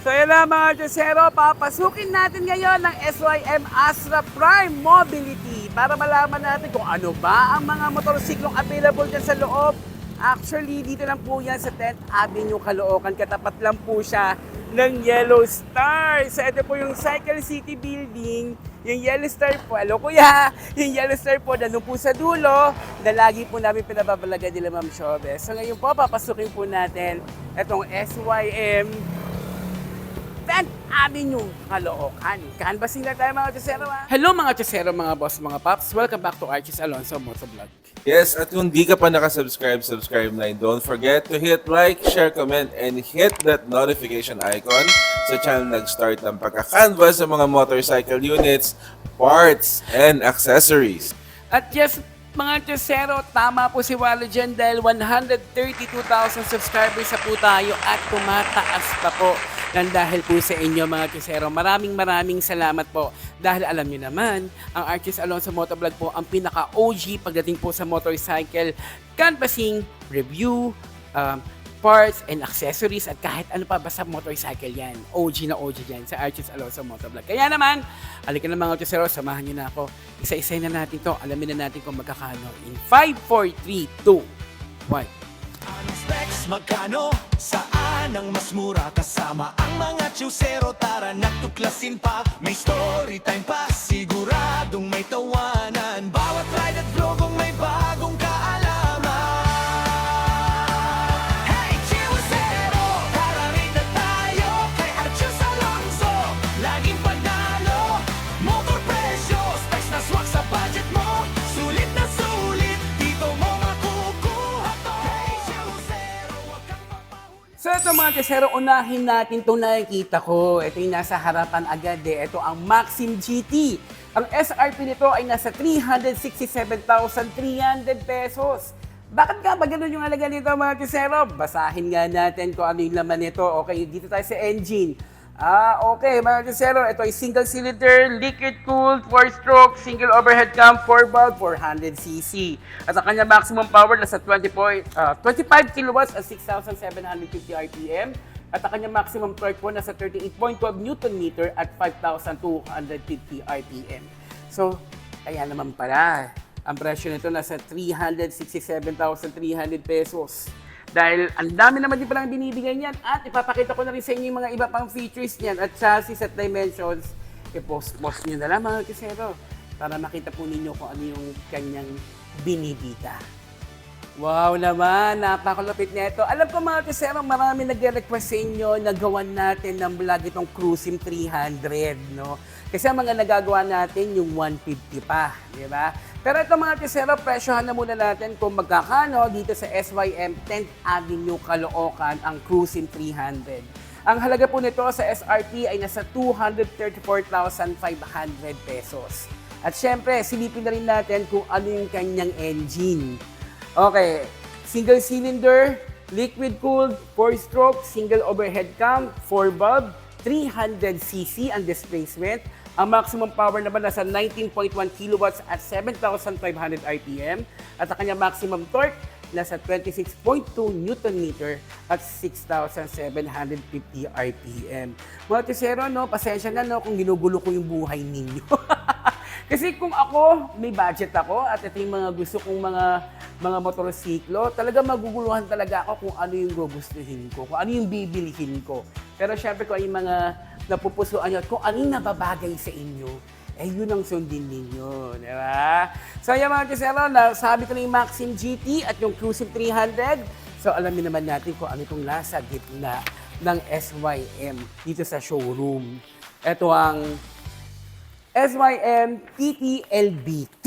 So yun na mga Josero, papasukin natin ngayon ng SYM Astra Prime Mobility para malaman natin kung ano ba ang mga motorsiklong available dyan sa loob. Actually, dito lang po yan sa 10th Avenue, Caloocan. Katapat lang po siya ng Yellow Star. So ito po yung Cycle City Building. Yung Yellow Star po, hello kuya, yung Yellow Star po nandun po sa dulo na lagi po namin pinababalagan nila Ma'am Shobe. So ngayon po, papasukin po natin itong SYM 10th Avenue, Caloocan. Canvassing na tayo mga Chesero. Hello mga Chesero, mga boss, mga paps. Welcome back to Archie's Alonso Motovlog. Yes, at kung di ka pa nakasubscribe, subscribe na. Don't forget to hit like, share, comment, and hit that notification icon sa channel nag-start ng pagka-canvas sa mga motorcycle units, parts, and accessories. At yes, mga Chesero, tama po si Wally dyan dahil 132,000 subscribers sa po tayo at tumataas pa po ng dahil po sa inyo mga Chesero. Maraming salamat po dahil alam niyo naman, ang Archie's Alonso Motovlog po ang pinaka-OG pagdating po sa motorcycle canvassing, review, parts and accessories at kahit ano pa basta motorcycle yan. OG na OG yan sa Archie's Alonso Motovlog. Kaya naman, halika na mga Chesero, samahan niyo na ako. Isa-isa na natin to. Alamin na natin kung magkakano. In 5, 4, 3, 2, 1. Anong specs, magkano, saan ang mas mura kasama ang mga tiyusero, tara natuklasin pa. May story time pa, siguradong may tawanan. Bawat ride at vlogong may bagong kaalaman. Hey tiyusero, tara ride na tayo kay Archie's Alonso. Laging panalo, motor presyo, specs na swak sa budget mo. Sulit na sulit, dito mo makukuha to. Hey tiyusero, wag kang mapahuli. So ito mga Chesero, unahin natin itong nakikita ko. Ito yung nasa harapan agad eh. Ito ang Maxim GT. Ang SRP nito ay nasa 367,300 pesos. Bakit nga ba ganun yung halaga nito mga Chesero? Basahin nga natin kung ano yung laman nito. Okay, dito tayo sa engine. Okay mga Chesero, ito ay single cylinder, liquid cooled, 4-stroke, single overhead cam, 4-valve, 400cc. At ang kanya maximum power nasa 25 kilowatts at 6,750 RPM. At ang kanya maximum torque po nasa 38.12 Newton meter at 5,250 RPM. So, kaya naman pala, ang presyo nito nasa 367,300 pesos. Dahil ang dami naman din palang binibigay niyan at ipapakita ko na rin sa inyo yung mga iba pang features niyan at chassis at dimensions. I-post nyo na lang mga Chesero para makita po ninyo kung ano yung kanyang binibita. Wow naman, napakalapit nito. Alam ko mga Chesero, marami nagre-request sa inyo na gawan natin ng vlog itong Cruisim 300, no? Kasi ang mga nagagawa natin yung 150 pa, di ba? Pero ito mga Chesero, presyohan na muna natin kung magkakano dito sa SYM 10th Avenue, Caloocan, ang Cruisim 300. Ang halaga po nito sa SRP ay nasa 234,500 pesos. At syempre, silipin na rin natin kung ano yung kanyang engine. Okay, single cylinder, liquid cooled, 4-stroke, single overhead cam, 4-valve, 300cc ang displacement. Ang maximum power naman nasa 19.1 kilowatts at 7,500 RPM. At ang kanyang maximum torque nasa 26.2 Newton meter at 6,750 RPM. Mga Chesero, no, pasensya na no, kung ginugulo ko yung buhay ninyo. Kasi kung ako, may budget ako at ito yung mga gusto kong mga motorsiklo, talaga maguguluhan talaga ako kung ano yung gugustuhin ko, kung ano yung bibilihin ko. Pero syempre kung ano yung mga napupusuan nyo at kung ano yung nababagay sa inyo, eh yun ang sundin ninyo, di ba? So yan mga Chesero, nasabi ko na yung Maxim GT at yung Cruisim 300. So alamin naman natin kung ano itong nasa gitna ng SYM dito sa showroom. Ito ang SYM TTLBT.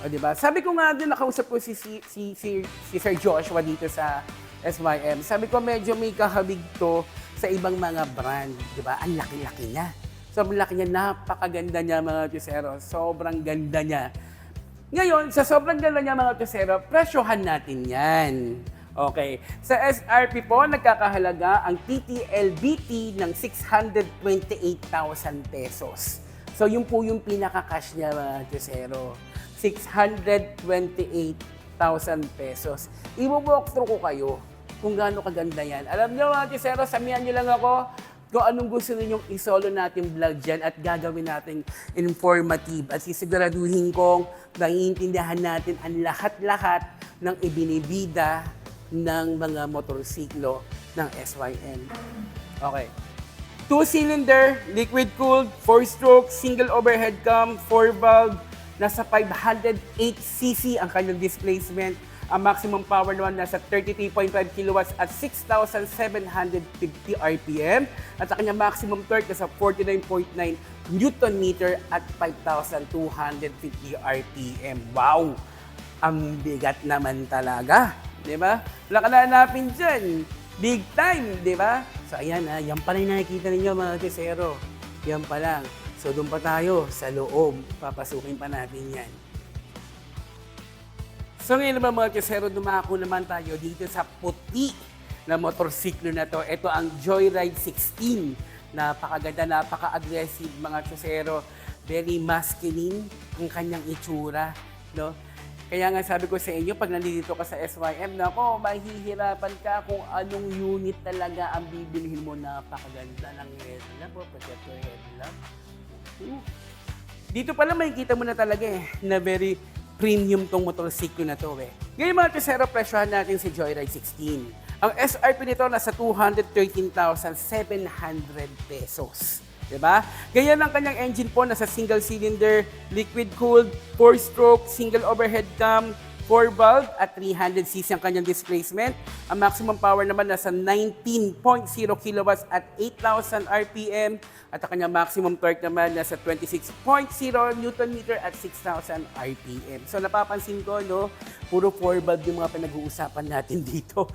O, diba? Sabi ko nga din, nakausap ko si Sir Joshua dito sa SYM. Sabi ko medyo may kahabig to sa ibang mga brand. Diba? Ang laki-laki niya. Sobrang laki niya. Napakaganda niya mga Chesero. Sobrang ganda niya. Ngayon, sa sobrang ganda niya mga Chesero, presyohan natin yan. Okay. Sa SRP po, nagkakahalaga ang TTLBT ng 628,000 pesos. So, yun po yung pinaka-cash niya mga Chesero. 628,000 pesos. I-walk through ko kayo kung gaano kaganda yan. Alam niyo mga Chesero, samihan niyo lang ako, kung anong gusto ninyong isolo natin vlog dyan at gagawin natin informative at sisiguraduhin kong naiintindihan natin ang lahat-lahat ng ibinibida ng mga motorsiklo ng SYM. Okay. 2-cylinder, liquid-cooled, 4-stroke, single overhead cam, 4-valve, nasa 508cc ang kanyang displacement. Ang maximum power naman nasa 33.5 kilowatts at 6,750 RPM. At ang kanyang maximum torque nasa 49.9 Newton meter at 5,250 RPM. Wow! Ang bigat naman talaga. Di ba? Wala ka na hanapin dyan. Big time, di ba? So ayan, yan pa rin nakikita ninyo mga kisero. Yan pa lang. So doon pa tayo sa loob. Papasukin pa natin yan. So ngayon naman mga kisero, dumako naman tayo dito sa puti na motorsiklo na to. Ito ang Joyride 16. Napakaganda, napaka-aggressive mga kisero. Very masculine ang kanyang itsura. No? Kaya nga sabi ko sa inyo, pag nandito ka sa SYM, nako, mahihirapan ka kung anong unit talaga ang bibilhin mo. Napakaganda ng headlamp, projector headlamp. Dito pala makikita mo na talaga na very premium tong motorsiklo na to Ngayon mga kisero, presyohan natin si Joyride 16. Ang SRP nito nasa 213,700 pesos. Diba? Ganyan ang kanyang engine po, nasa single cylinder, liquid-cooled, 4-stroke, single overhead cam, 4-valve at 300cc ang kanyang displacement. Ang maximum power naman nasa 19.0 kilowatts at 8,000 RPM. At ang kanyang maximum torque naman nasa 26.0 Newton meter at 6,000 RPM. So napapansin ko, no, puro 4-valve yung mga pinag-uusapan natin dito.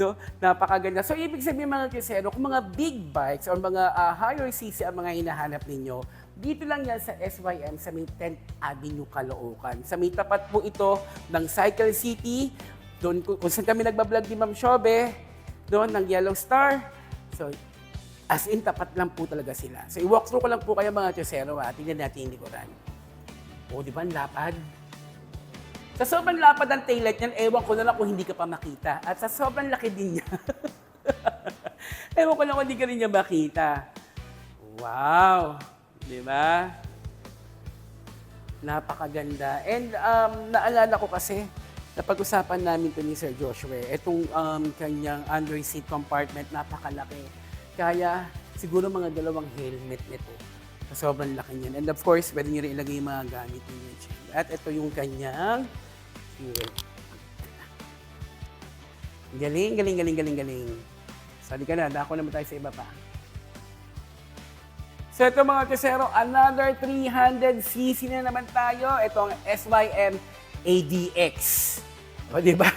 No? Napakaganda. So ibig sabihin mga kisero, kung mga big bikes o mga higher cc ang mga hinahanap ninyo, dito lang yan sa SYM sa may 10th Avenue, Caloocan. Sa may tapat po ito ng Cycle City, doon kung saan kami nagbablog ni Ma'am Shobe, doon ng Yellow Star. So, as in, tapat lang po talaga sila. So, i-walkthrough ko lang po kayo mga tisero, tingnan natin yung likuran. O, di ba, ang lapad? Sa sobrang lapad ang taillight niyan, ewan ko na lang kung hindi ka pa makita. At sa sobrang laki din niya, ewan ko lang kung hindi ka rin niya makita. Wow! Di ba? Napakaganda. And naalala ko kasi, napag-usapan namin ito ni Sir Joshua, itong kanyang under seat compartment, napakalaki. Kaya siguro mga 2 helmet nito. Sobrang laki niyan. And of course, pwede nyo rin ilagay yung mga gamit niyo. At ito yung kanyang fuel. Galing, galing, galing, galing, galing. Sabi ka na, dako naman tayo sa iba pa. So ito mga kisero, another 300cc na naman tayo. Ito ang SYM ADX. O, di ba?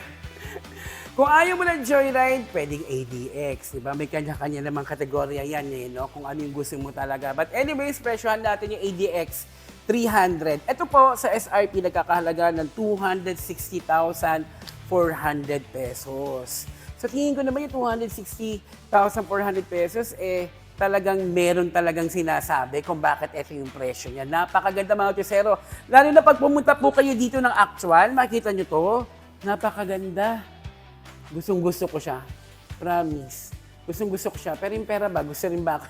Kung ayaw mo ng Joyride, pwedeng ADX. Di ba? May kanya-kanya namang kategorya yan no? Kung ano yung gusto mo talaga. But anyways, presyohan natin yung ADX 300. Ito po sa SRP nagkakahalaga ng 260,400 pesos. So tingin ko naman yung 260,400 pesos, talagang meron talagang sinasabi kung bakit ito yung presyo niya. Napakaganda mga tisero. Lalo na pag pumunta po kayo dito ng actual, makita nyo to, napakaganda. Gustong-gusto ko siya. Promise. Gustong-gusto ko siya. Pero yung pera ba? Gusto rin ba ako?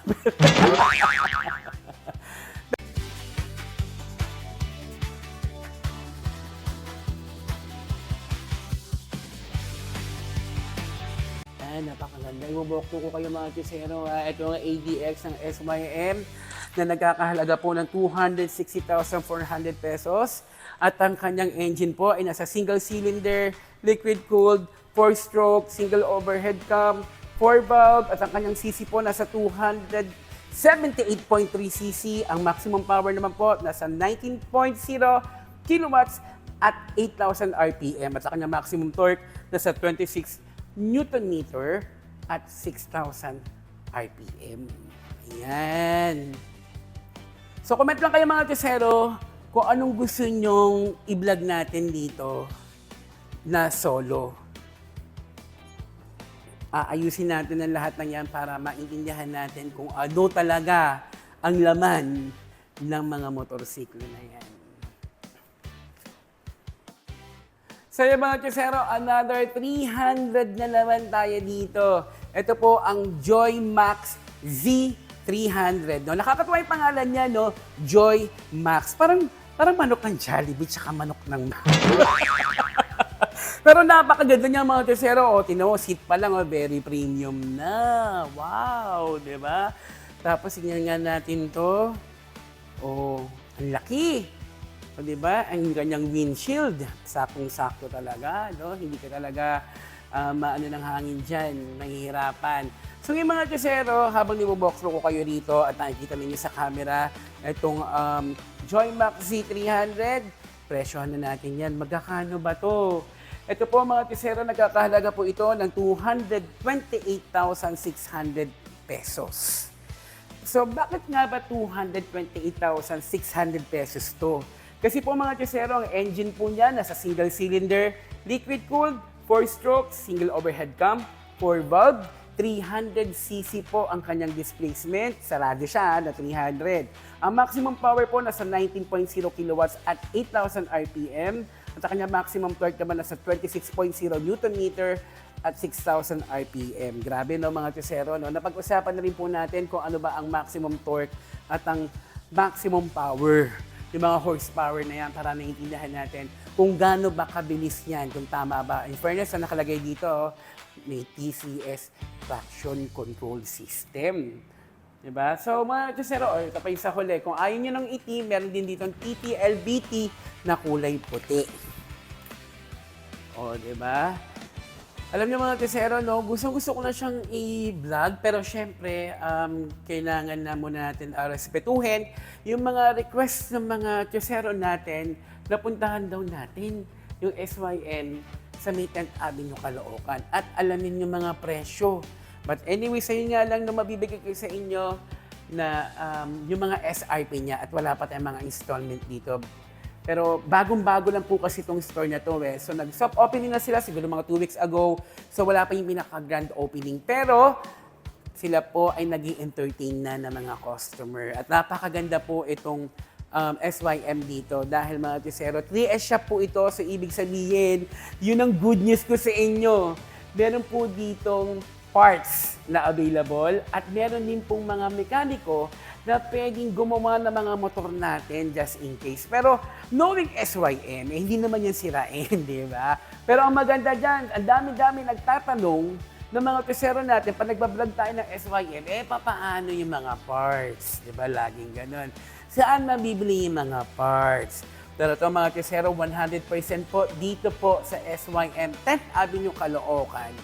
Napakaganda. Iwabokto ko kayo mga kisero. Ito ang ADX ng SYM na nagkakahalaga po ng 260,400 pesos. At ang kanyang engine po ay nasa single cylinder, liquid-cooled, 4-stroke, single overhead cam, 4-valve. At ang kanyang CC po nasa 278.3cc. Ang maximum power naman po nasa 19.0 kilowatts at 8,000 RPM. At ang kanyang maximum torque nasa 26 Newton meter at 6,000 RPM. Ayan. So comment lang kayo mga kisero kung anong gusto nyong i-vlog natin dito na solo. Aayusin natin ang lahat ng yan para maintindihan natin kung ano talaga ang laman ng mga motorsiklo na yan. So yung mga kisero, another 300 na naman tayo dito. Ito po ang Joy Max Z300. No? Nakakatuwa yung pangalan niya, no? Joy Max. Parang manok ng Jollibee tsaka manok ng Pero napakaganda niya mga tesero. O, tinaw, seat pa lang, very premium na. Wow, di ba? Tapos, tingnan nga natin to. Oh, ang laki. O, di ba? Ang kanyang windshield. Sakong-sakto talaga, no? Hindi ka talaga maano ng hangin dyan, nahihirapan. So yung mga kasero, habang nibobox ko kayo rito at nakikita ninyo sa camera, itong Joy Max Z300, presyohan na natin yan. Magkakano ba to? Ito po mga kasero, nagkakahalaga po ito ng 228,600 pesos. So bakit nga ba 228,600 pesos to? Kasi po mga kasero, ang engine po niya nasa single cylinder, liquid cooled, 4-stroke, single overhead cam, 4-valve, 300cc po ang kanyang displacement. Sarado siya na 300. Ang maximum power po nasa 19.0 kilowatts at 8,000 RPM. At ang kanyang maximum torque naman nasa 26.0 Newton meter at 6,000 RPM. Grabe no mga tesero. No? Napag-usapan na rin po natin kung ano ba ang maximum torque at ang maximum power. Yung mga horsepower na yan para naiintindihan natin kung gaano ba kabilis yan, kung tama ba. In fairness, na nakalagay dito, may TCS traction control system. Diba? So mga kasero, ito pa yung sa huli. Kung ayaw nyo ng itim, meron din dito ang TTLBT na kulay puti. O, diba? Alam niyo mga kasero, no, gusto ko na siyang i-vlog, pero syempre, kailangan na muna natin respetuhin yung mga request ng mga kasero natin na puntahan daw natin yung SYM sa May 10th Avenue, Caloocan at alamin yung mga presyo. But anyway, sa'yo nga lang na mabibigay ko sa inyo na yung mga SRP niya at wala pa tayong mga installment dito. Pero bagong-bago lang po kasi itong store na to eh. So nag-soft opening na sila siguro mga 2 weeks ago. So wala pa yung pinaka-grand opening. Pero sila po ay nag-entertain na ng mga customer. At napakaganda po itong SYM dito. Dahil mga tisero, 3S shop po ito. So ibig sabihin, yun ang good news ko sa inyo. Meron po ditong parts na available. At meron din pong mga mekaniko na pwedeng gumawa ng mga motor natin just in case. Pero knowing SYM, hindi naman yan sirain, di ba? Pero ang maganda dyan, ang dami-dami nagtatanong ng mga kasero natin, pag nagbablog tayo ng SYM, papaano yung mga parts? Di ba? Laging ganun. Saan mabibili yung mga parts? Pero ito mga kasero, 100% po dito po sa SYM 10th Avenue, Caloocan,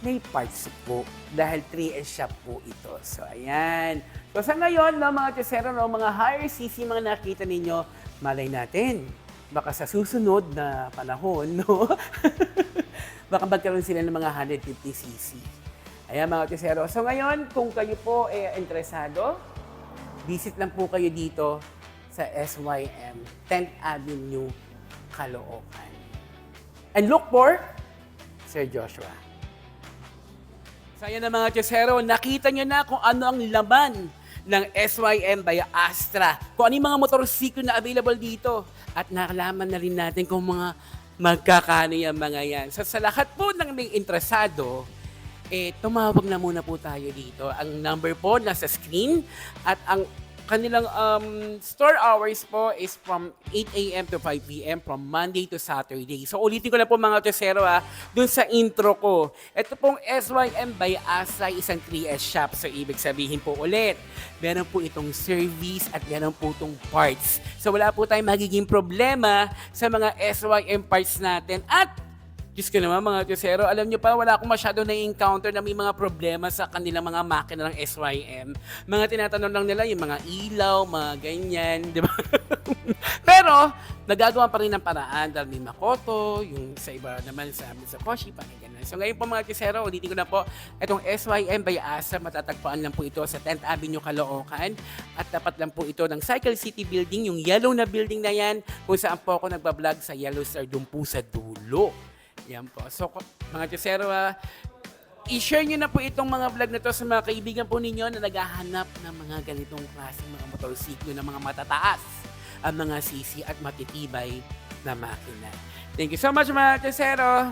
may parts po dahil 3S shop po ito. So, ayan. So, sa ngayon, no, mga tesero, no, mga higher CC, mga nakita ninyo, malay natin. Baka sa susunod na panahon, no? Baka magkaroon sila ng mga 150cc. Ayan, mga tesero. So, ngayon, kung kayo po interesado, visit lang po kayo dito sa SYM 10th Avenue, Caloocan. And look for Sir Joshua. So yan na mga tesero, nakita nyo na kung ano ang laman ng SYM by Astra. Kung ano yung mga motorsiklo na available dito. At nakalaman na rin natin kung mga magkakano yung mga yan. So sa lahat po ng may interesado, tumawag na muna po tayo dito. Ang number po nasa screen at ang kanilang store hours po is from 8 a.m. to 5 p.m. from Monday to Saturday. So ulitin ko lang po mga tesero dun sa intro ko. Ito pong SYM by Astra, isang 3S shop. So ibig sabihin po ulit, meron po itong service at meron po itong parts. So wala po tayong magiging problema sa mga SYM parts natin. At Diyos ko naman mga tesero, alam nyo pa, wala akong masyado na-encounter na may mga problema sa kanilang mga makina ng SYM. Mga tinatanong lang nila yung mga ilaw, mga ganyan, di ba? Pero, nagagawa pa rin ng paraan dahil may Makoto, yung sa iba naman sa amin sa Koshi, parang ganyan. So ngayon po mga tesero, ulitin ko na po, itong SYM by Astra, matatagpuan lang po ito sa 10th Avenue, Caloocan. At dapat lang po ito ng Cycle City Building, yung yellow na building na yan, kung saan po ako nagbablog sa Yellow Star, doon po sa dulo. Yan po. So, mga tesero, i-share nyo na po itong mga vlog na to sa mga kaibigan po ninyo na naghahanap ng mga ganitong klaseng mga motorsiklo na mga matataas ang mga CC at matitibay na makina. Thank you so much mga tesero!